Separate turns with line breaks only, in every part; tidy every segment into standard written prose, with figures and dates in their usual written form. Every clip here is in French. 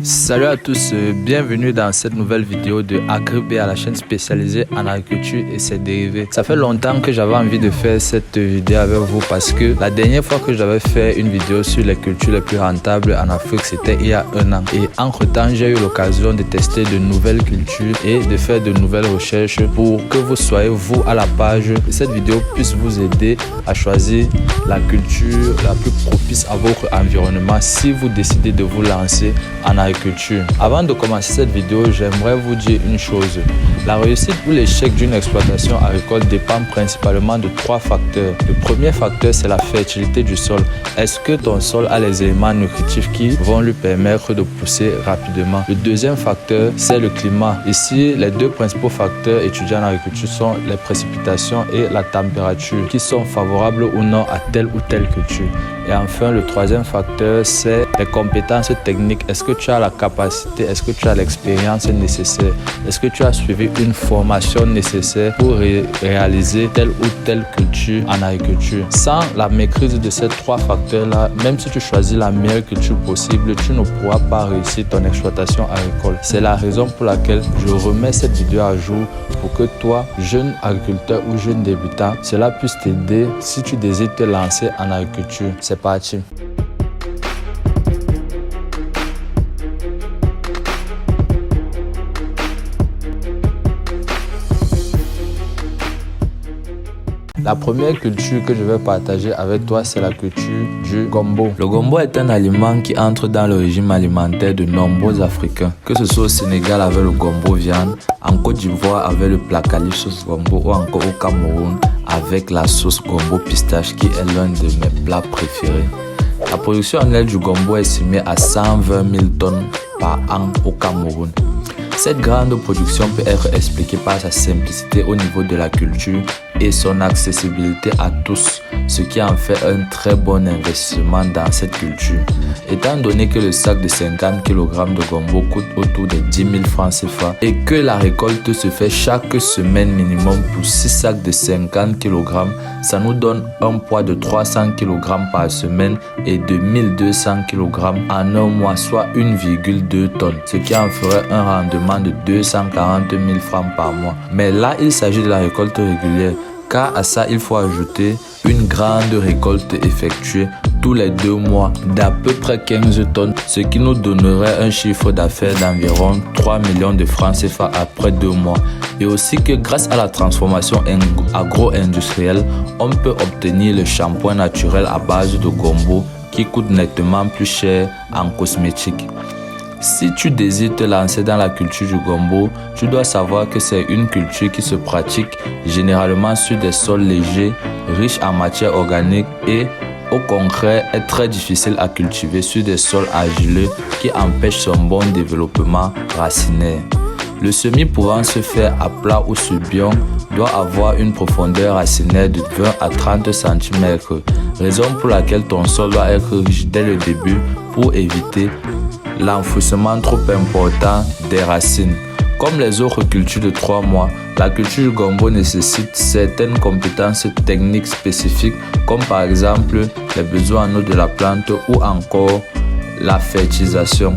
Salut à tous, bienvenue dans cette nouvelle vidéo de AgriB, à la chaîne spécialisée en agriculture et ses dérivés. Ça fait longtemps que j'avais envie de faire cette vidéo avec vous parce que la dernière fois que j'avais fait une vidéo sur les cultures les plus rentables en Afrique, c'était il y a un an. Et entre temps, j'ai eu l'occasion de tester de nouvelles cultures et de faire de nouvelles recherches pour que vous soyez vous à la page et cette vidéo puisse vous aider à choisir la culture la plus propice à votre environnement si vous décidez de vous lancer en agriculture. Avant de commencer cette vidéo, j'aimerais vous dire une chose. La réussite ou l'échec d'une exploitation agricole dépend principalement de 3 facteurs. Le premier facteur, c'est la fertilité du sol. Est-ce que ton sol a les éléments nutritifs qui vont lui permettre de pousser rapidement? Le deuxième facteur, c'est le climat. Ici, les 2 principaux facteurs étudiés en agriculture sont les précipitations et la température qui sont favorables ou non à telle ou telle culture. Et enfin, le troisième facteur, c'est les compétences techniques. Est-ce que tu as la capacité, est-ce que tu as l'expérience nécessaire? Est-ce que tu as suivi une formation nécessaire pour réaliser telle ou telle culture en agriculture? Sans la maîtrise de ces 3 facteurs-là, même si tu choisis la meilleure culture possible, tu ne pourras pas réussir ton exploitation agricole. C'est la raison pour laquelle je remets cette vidéo à jour pour que toi, jeune agriculteur ou jeune débutant, cela puisse t'aider si tu désires te lancer en agriculture. C'est parti. La première culture que je vais partager avec toi, c'est la culture du gombo. Le gombo est un aliment qui entre dans le régime alimentaire de nombreux Africains. Que ce soit au Sénégal avec le gombo viande, en Côte d'Ivoire avec le placali sauce gombo ou encore au Cameroun avec la sauce gombo pistache qui est l'un de mes plats préférés. La production annuelle du gombo est estimée à 120 000 tonnes par an au Cameroun. Cette grande production peut être expliquée par sa simplicité au niveau de la culture et son accessibilité à tous, ce qui en fait un très bon investissement dans cette culture. Étant donné que le sac de 50 kg de gombo coûte autour de 10 000 francs CFA et que la récolte se fait chaque semaine minimum pour 6 sacs de 50 kg, ça nous donne un poids de 300 kg par semaine et de 1200 kg en un mois, soit 1,2 tonnes, ce qui en ferait un rendement de 240 000 francs par mois. Mais là, il s'agit de la récolte régulière, car à ça, il faut ajouter une grande récolte effectuée tous les 2 mois d'à peu près 15 tonnes, ce qui nous donnerait un chiffre d'affaires d'environ 3 millions de francs CFA après 2 mois. Et aussi que grâce à la transformation agro-industrielle, on peut obtenir le shampoing naturel à base de gombo qui coûte nettement plus cher en cosmétique. Si tu désires te lancer dans la culture du gombo, tu dois savoir que c'est une culture qui se pratique généralement sur des sols légers, riches en matière organique et au concret est très difficile à cultiver sur des sols argileux qui empêchent son bon développement racinaire. Le semis pouvant se faire à plat ou sur bion doit avoir une profondeur racinaire de 20 à 30 cm, raison pour laquelle ton sol doit être riche dès le début pour éviter l'enfouissement trop important des racines. Comme les autres cultures de 3 mois, la culture du gombo nécessite certaines compétences techniques spécifiques comme par exemple les besoins en eau de la plante ou encore la fertilisation.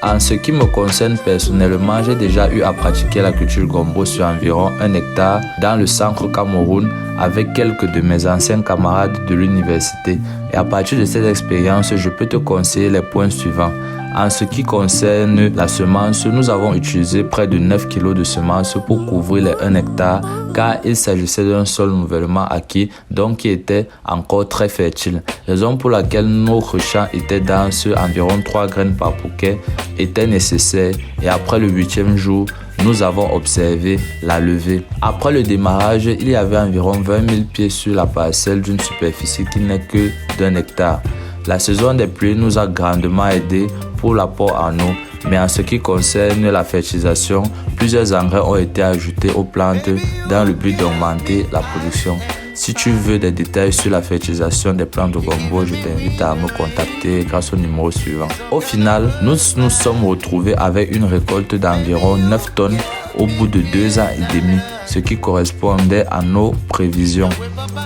En ce qui me concerne personnellement, j'ai déjà eu à pratiquer la culture du gombo sur environ 1 hectare dans le centre Cameroun avec quelques de mes anciens camarades de l'université. Et à partir de cette expérience, je peux te conseiller les points suivants. En ce qui concerne la semence, nous avons utilisé près de 9 kg de semences pour couvrir les 1 hectare car il s'agissait d'un sol nouvellement acquis, donc qui était encore très fertile. Raison pour laquelle notre champ était dense, environ 3 graines par bouquet étaient nécessaires et après le 8e jour, nous avons observé la levée. Après le démarrage, il y avait environ 20 000 pieds sur la parcelle d'une superficie qui n'est que d'1 hectare. La saison des pluies nous a grandement aidé pour l'apport en eau, mais en ce qui concerne la fertilisation, plusieurs engrais ont été ajoutés aux plantes dans le but d'augmenter la production. Si tu veux des détails sur la fertilisation des plantes de gombo, je t'invite à me contacter grâce au numéro suivant. Au final, nous nous sommes retrouvés avec une récolte d'environ 9 tonnes au bout de 2 ans et demi, ce qui correspondait à nos prévisions.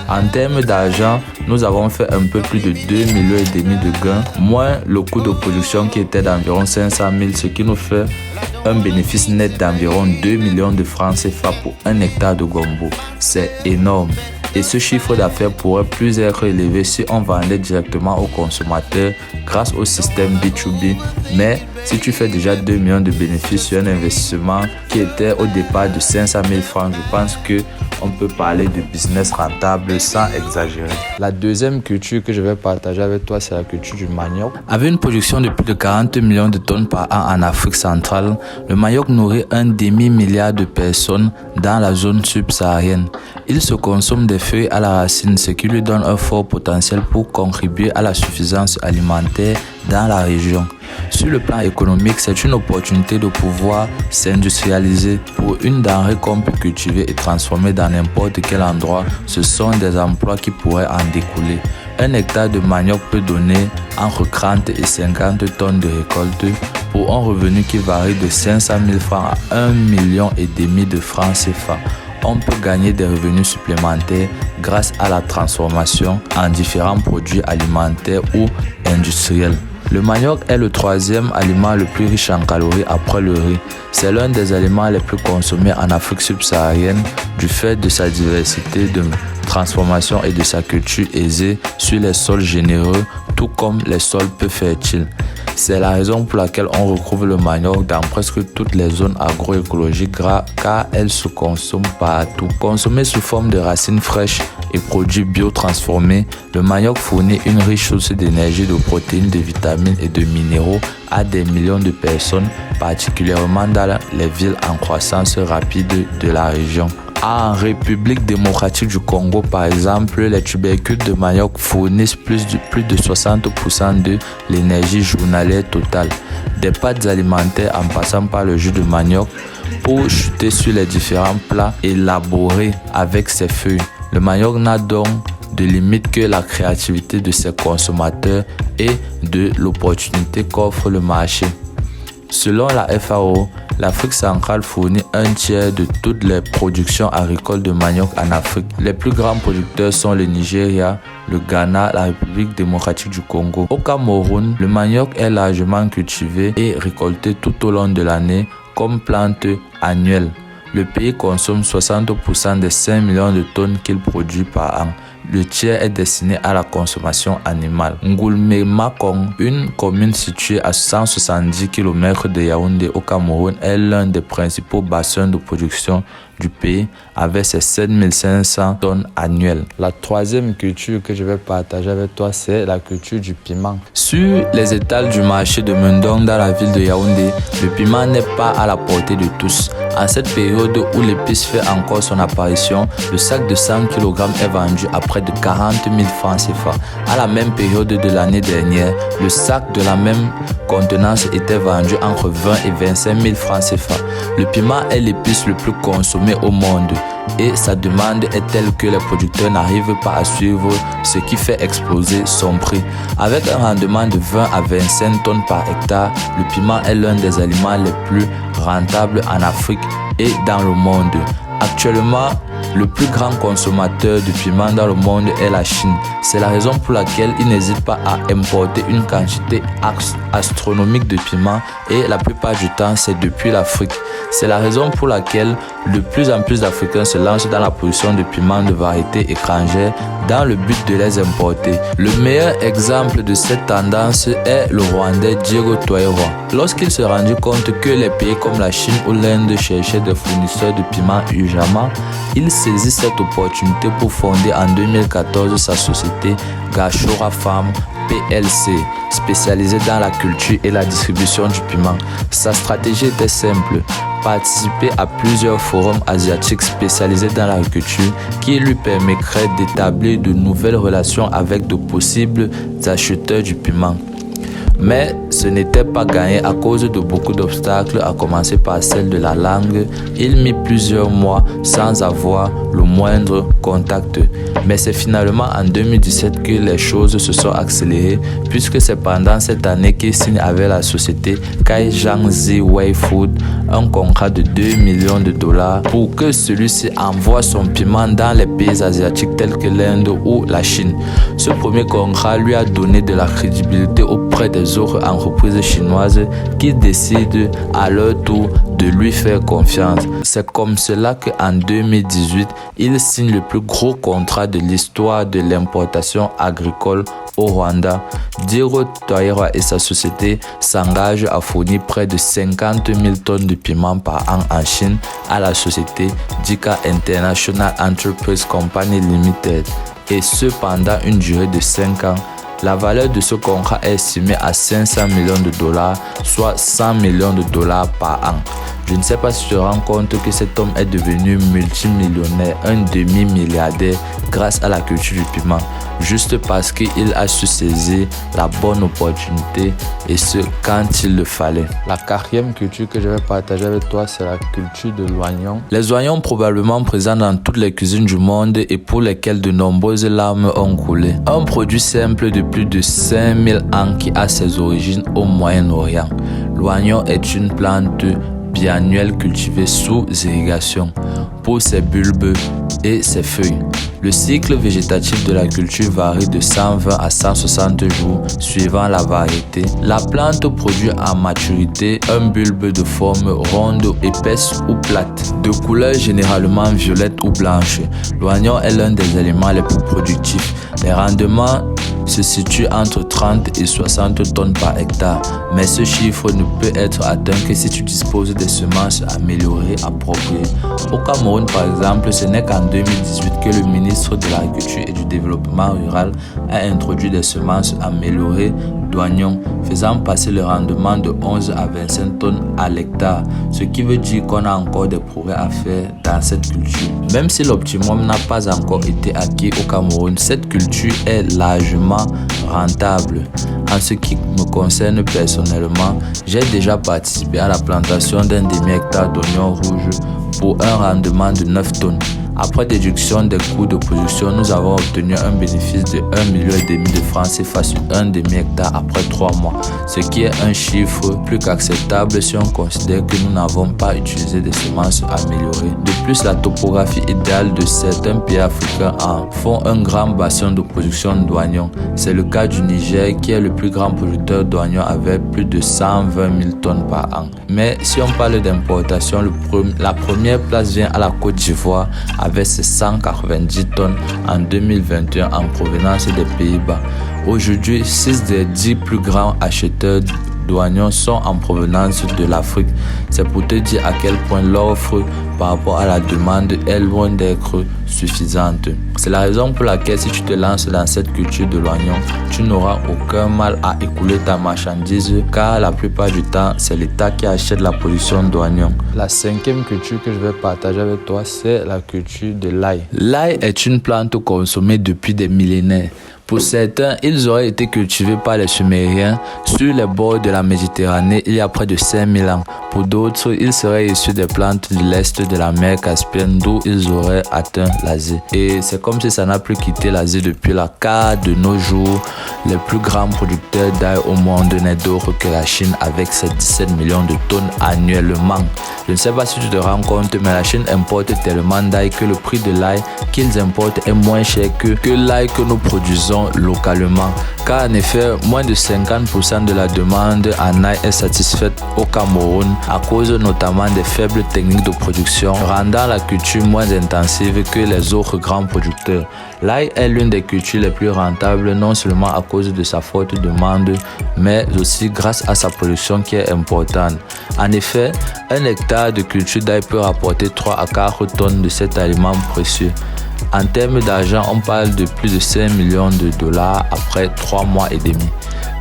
En termes d'argent, nous avons fait un peu plus de 2,5 millions de gains, moins le coût de production qui était d'environ 500 000, ce qui nous fait un bénéfice net d'environ 2 millions de francs CFA pour 1 hectare de gombo. C'est énorme. Et ce chiffre d'affaires pourrait plus être élevé si on vendait directement aux consommateurs grâce au système B2B. Mais si tu fais déjà 2 millions de bénéfices sur un investissement qui était au départ de 500 000 francs, je pense qu'on peut parler de business rentable sans exagérer. La deuxième culture que je vais partager avec toi, c'est la culture du manioc. Avec une production de plus de 40 millions de tonnes par an en Afrique centrale, le manioc nourrit un demi-milliard de personnes dans la zone subsaharienne. Il se consomme des feuilles à la racine, ce qui lui donne un fort potentiel pour contribuer à la suffisance alimentaire dans la région. Sur le plan économique, c'est une opportunité de pouvoir s'industrialiser. Pour une denrée qu'on peut cultiver et transformer dans n'importe quel endroit, ce sont des emplois qui pourraient en découler. Un hectare de manioc peut donner entre 30 et 50 tonnes de récolte pour un revenu qui varie de 500 000 francs à 1,5 million de francs CFA. On peut gagner des revenus supplémentaires grâce à la transformation en différents produits alimentaires ou industriels. Le manioc est le troisième aliment le plus riche en calories après le riz. C'est l'un des aliments les plus consommés en Afrique subsaharienne du fait de sa diversité de transformation et de sa culture aisée sur les sols généreux, tout comme les sols peu fertiles. C'est la raison pour laquelle on retrouve le manioc dans presque toutes les zones agroécologiques car elle se consomme partout. Consommé sous forme de racines fraîches et produits biotransformés, le manioc fournit une riche source d'énergie, de protéines, de vitamines et de minéraux à des millions de personnes, particulièrement dans les villes en croissance rapide de la région. En République démocratique du Congo, par exemple, les tubercules de manioc fournissent plus de 60% de l'énergie journalière totale. Des pâtes alimentaires en passant par le jus de manioc pour chuter sur les différents plats élaborés avec ses feuilles. Le manioc n'a donc de limite que la créativité de ses consommateurs et de l'opportunité qu'offre le marché. Selon la FAO, l'Afrique centrale fournit un tiers de toutes les productions agricoles de manioc en Afrique. Les plus grands producteurs sont le Nigeria, le Ghana, la République démocratique du Congo. Au Cameroun, le manioc est largement cultivé et récolté tout au long de l'année comme plante annuelle. Le pays consomme 60% des 5 millions de tonnes qu'il produit par an. Le tiers est destiné à la consommation animale. Ngoulmé-Makong, une commune située à 170 km de Yaoundé au Cameroun, est l'un des principaux bassins de production du pays avec ses 7500 tonnes annuelles. La troisième culture que je vais partager avec toi, c'est la culture du piment. Sur les étals du marché de Mendong dans la ville de Yaoundé, le piment n'est pas à la portée de tous. En cette période où l'épice fait encore son apparition, le sac de 100 kg est vendu à près de 40 000 francs CFA. À la même période de l'année dernière, le sac de la même contenance était vendu entre 20 et 25 000 francs CFA. Le piment est l'épice le plus consommé au monde et sa demande est telle que les producteurs n'arrivent pas à suivre, ce qui fait exploser son prix. Avec un rendement de 20 à 25 tonnes par hectare, le piment est l'un des aliments les plus rentables en Afrique et dans le monde. Actuellement, le plus grand consommateur de piment dans le monde est la Chine. C'est la raison pour laquelle il n'hésite pas à importer une quantité astronomique de piment et la plupart du temps, c'est depuis l'Afrique. C'est la raison pour laquelle de plus en plus d'Africains se lancent dans la production de piments de variétés étrangères dans le but de les importer. Le meilleur exemple de cette tendance est le Rwandais Diego Toero. Lorsqu'il se rendit compte que les pays comme la Chine ou l'Inde cherchaient des fournisseurs de piments urgemment, il saisit cette opportunité pour fonder en 2014 sa société Gashora Farm PLC, spécialisée dans la culture et la distribution du piment. Sa stratégie était simple: participer à plusieurs forums asiatiques spécialisés dans l'agriculture qui lui permettraient d'établir de nouvelles relations avec de possibles acheteurs du piment. Mais ce n'était pas gagné à cause de beaucoup d'obstacles, à commencer par celle de la langue. Il mit plusieurs mois sans avoir le moindre contact. Mais c'est finalement en 2017 que les choses se sont accélérées, puisque c'est pendant cette année qu'il signe avec la société Kai Jiangxi Wei Food un contrat de 2 millions de dollars pour que celui-ci envoie son piment dans les pays asiatiques tels que l'Inde ou la Chine. Ce premier contrat lui a donné de la crédibilité auprès des autres entreprises chinoises qui décident à leur tour de lui faire confiance. C'est comme cela qu'en 2018, il signe le plus gros contrat de l'histoire de l'importation agricole au Rwanda. Diro Toyera et sa société s'engagent à fournir près de 50 000 tonnes de piment par an en Chine à la société Dika International Enterprise Company Limited, et ce pendant une durée de 5 ans. La valeur de ce contrat est estimée à 500 millions de dollars, soit 100 millions de dollars par an. Je ne sais pas si tu te rends compte que cet homme est devenu multimillionnaire, un demi-milliardaire grâce à la culture du piment, juste parce qu'il a su saisir la bonne opportunité, et ce quand il le fallait. La quatrième culture que je vais partager avec toi, c'est la culture de l'oignon. Les oignons probablement présents dans toutes les cuisines du monde et pour lesquels de nombreuses larmes ont coulé. Un produit simple de plus de 5000 ans qui a ses origines au Moyen-Orient. L'oignon est une plante biannuelle cultivée sous irrigation pour ses bulbes et ses feuilles. Le cycle végétatif de la culture varie de 120 à 160 jours suivant la variété. La plante produit en maturité un bulbe de forme ronde, épaisse ou plate, de couleur généralement violette ou blanche. L'oignon est l'un des éléments les plus productifs. Les rendements se situent entre 30 et 60 tonnes par hectare, mais ce chiffre ne peut être atteint que si tu disposes des semences améliorées appropriées. Au Cameroun, par exemple, ce n'est qu'en 2018 que le ministre de l'Agriculture et du Développement rural a introduit des semences améliorées d'oignons, faisant passer le rendement de 11 à 25 tonnes à l'hectare, ce qui veut dire qu'on a encore des progrès à faire dans cette culture. Même si l'optimum n'a pas encore été acquis au Cameroun, cette culture est largement rentable. En ce qui me concerne personnellement, j'ai déjà participé à la plantation d'un demi-hectare d'oignons rouges pour un rendement de 9 tonnes. Après déduction des coûts de production, nous avons obtenu un bénéfice de 1,5 million de francs CFA sur un demi-hectare après 3 mois, ce qui est un chiffre plus qu'acceptable si on considère que nous n'avons pas utilisé des semences améliorées. De plus, la topographie idéale de certains pays africains en font un grand bassin de production d'oignons. C'est le cas du Niger qui est le plus grand producteur d'oignons avec plus de 120 000 tonnes par an. Mais si on parle d'importation, la première place vient à la Côte d'Ivoire avec ses 190 tonnes en 2021 en provenance des Pays-Bas. Aujourd'hui, 6 des 10 plus grands acheteurs d'oignons sont en provenance de l'Afrique. C'est pour te dire à quel point l'offre par rapport à la demande est loin d'être suffisante. C'est la raison pour laquelle si tu te lances dans cette culture de l'oignon, tu n'auras aucun mal à écouler ta marchandise, car la plupart du temps, c'est l'État qui achète la production d'oignons. La cinquième culture que je vais partager avec toi, c'est la culture de l'ail. L'ail est une plante consommée depuis des millénaires. Pour certains, ils auraient été cultivés par les Sumériens sur les bords de la Méditerranée il y a près de 5000 ans. Pour d'autres, ils seraient issus des plantes de l'Est de la mer Caspienne d'où ils auraient atteint l'Asie. Et c'est comme si ça n'a plus quitté l'Asie depuis là, car de nos jours, les plus grands producteurs d'ail au monde n'est d'autre que la Chine avec ses 17 millions de tonnes annuellement. Je ne sais pas si tu te rends compte, mais la Chine importe tellement d'ail que le prix de l'ail qu'ils importent est moins cher que l'ail que nous produisons localement. Car en effet, moins de 50% de la demande en ail est satisfaite au Cameroun à cause notamment des faibles techniques de production, rendant la culture moins intensive que les autres grands producteurs. L'ail est l'une des cultures les plus rentables, non seulement à cause de sa forte demande, mais aussi grâce à sa production qui est importante. En effet, un hectare de culture d'ail peut rapporter 3 à 4 tonnes de cet aliment précieux. En termes d'argent, on parle de plus de 5 millions de dollars après 3 mois et demi.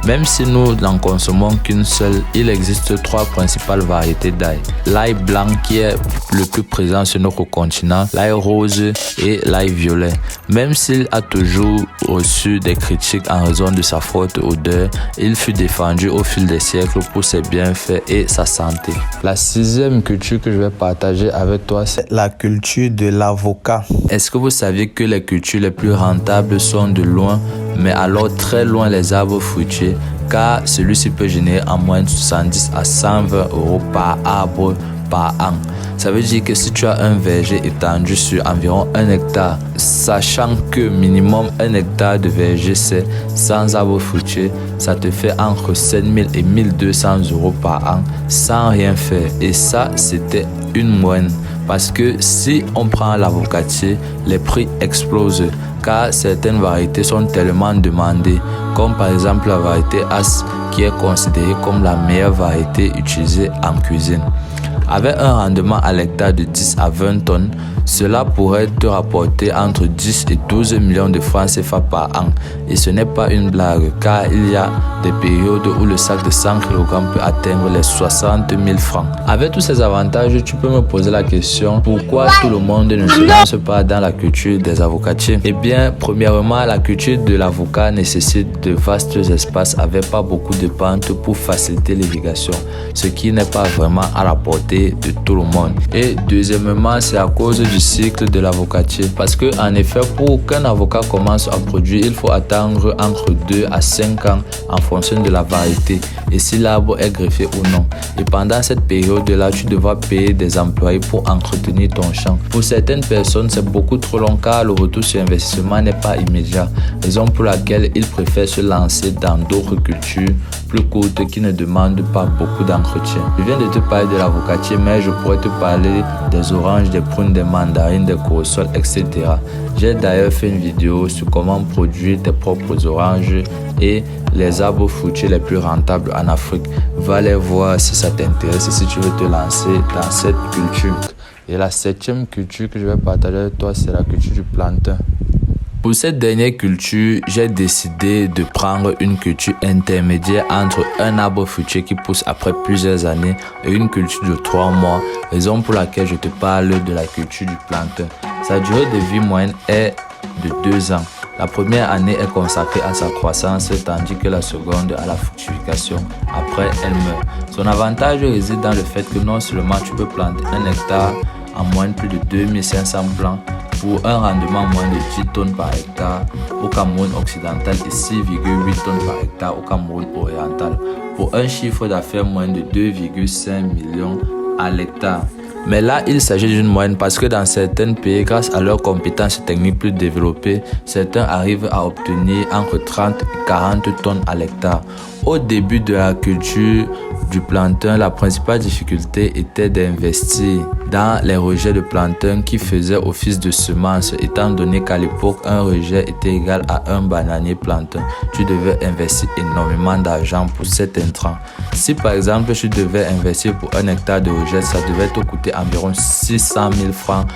Même si nous n'en consommons qu'une seule, il existe 3 principales variétés d'ail. L'ail blanc qui est le plus présent sur notre continent, l'ail rose et l'ail violet. Même s'il a toujours reçu des critiques en raison de sa forte odeur, il fut défendu au fil des siècles pour ses bienfaits et sa santé. La 6e culture que je vais partager avec toi, c'est la culture de l'avocat. Est-ce que vous saviez que les cultures les plus rentables sont de loin, mais alors très loin les arbres fruitiers, car celui-ci peut générer en moyenne 70 à 120 euros par arbre par an. Ça veut dire que si tu as un verger étendu sur environ 1 hectare, sachant que minimum 1 hectare de verger c'est 100 arbres fruitiers, ça te fait entre 7000 et 1200 euros par an sans rien faire. Et ça, c'était une moyenne. Parce que si on prend l'avocatier, les prix explosent car certaines variétés sont tellement demandées, comme par exemple la variété As qui est considérée comme la meilleure variété utilisée en cuisine. Avec un rendement à l'hectare de 10 à 20 tonnes, cela pourrait te rapporter entre 10 et 12 millions de francs CFA par an. Et ce n'est pas une blague, car il y a des périodes où le sac de 100 kg peut atteindre les 60 000 francs. Avec tous ces avantages, tu peux me poser la question, pourquoi tout le monde ne se lance pas dans la culture des avocatiers? Eh bien, premièrement, la culture de l'avocat nécessite de vastes espaces avec pas beaucoup de pentes pour faciliter l'irrigation, ce qui n'est pas vraiment à la portée de tout le monde. Et deuxièmement, c'est à cause du cycle de l'avocatier. Parce que en effet, pour qu'un avocat commence à produire, il faut attendre entre 2 à 5 ans en fonction de la variété et si l'arbre est greffé ou non. Et pendant cette période-là, tu devras payer des employés pour entretenir ton champ. Pour certaines personnes, c'est beaucoup trop long car le retour sur investissement n'est pas immédiat. Raison pour laquelle ils préfèrent se lancer dans d'autres cultures plus courtes qui ne demandent pas beaucoup d'entretien. Je viens de te parler de l'avocatier, mais je pourrais te parler des oranges, des prunes, des mandarines, des corosol, etc. J'ai d'ailleurs fait une vidéo sur comment produire tes propres oranges et les arbres fruitiers les plus rentables en Afrique. Va les voir si ça t'intéresse et si tu veux te lancer dans cette culture. Et la 7e culture que je vais partager avec toi, c'est la culture du plantain. Pour cette dernière culture, j'ai décidé de prendre une culture intermédiaire entre un arbre fruitier qui pousse après plusieurs années et une culture de 3 mois, raison pour laquelle je te parle de la culture du plantain. Sa durée de vie moyenne est de 2 ans. La première année est consacrée à sa croissance, tandis que la seconde à la fructification. Après, elle meurt. Son avantage réside dans le fait que non seulement tu peux planter 1 hectare en moyenne plus de 2500 plants, pour un rendement moins de 10 tonnes par hectare au Cameroun occidental et 6,8 tonnes par hectare au Cameroun oriental, pour un chiffre d'affaires moins de 2,5 millions à l'hectare. Mais là, il s'agit d'une moyenne parce que dans certains pays, grâce à leurs compétences techniques plus développées, certains arrivent à obtenir entre 30 et 40 tonnes à l'hectare. Au début de la culture du plantain, la principale difficulté était d'investir dans les rejets de plantain qui faisaient office de semences, étant donné qu'à l'époque, un rejet était égal à un bananier plantain. Tu devais investir énormément d'argent pour cet intrant. Si par exemple, tu devais investir pour 1 hectare de rejet, ça devait te coûter environ 600 000 francs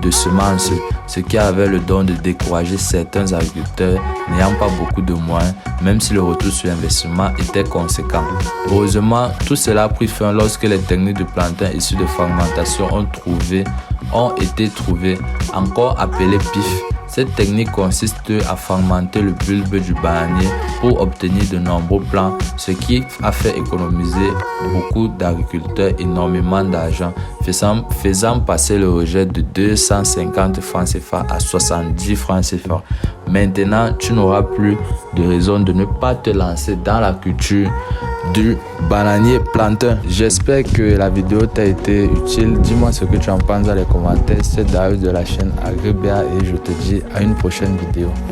de semences, ce qui avait le don de décourager certains agriculteurs n'ayant pas beaucoup de moyens, même si le retour sur investissement était conséquent. Heureusement, tout cela a pris fin lorsque les techniques de plantain issues de fermentation ont été trouvées, encore appelées PIF. Cette technique consiste à fermenter le bulbe du bananier pour obtenir de nombreux plants, ce qui a fait économiser beaucoup d'agriculteurs énormément d'argent, faisant passer le rejet de 250 francs CFA à 70 francs CFA. Maintenant, tu n'auras plus de raison de ne pas te lancer dans la culture du bananier plantain. J'espère que la vidéo t'a été utile. Dis-moi ce que tu en penses dans les commentaires. C'est Darius de la chaîne Agribia et je te dis à une prochaine vidéo.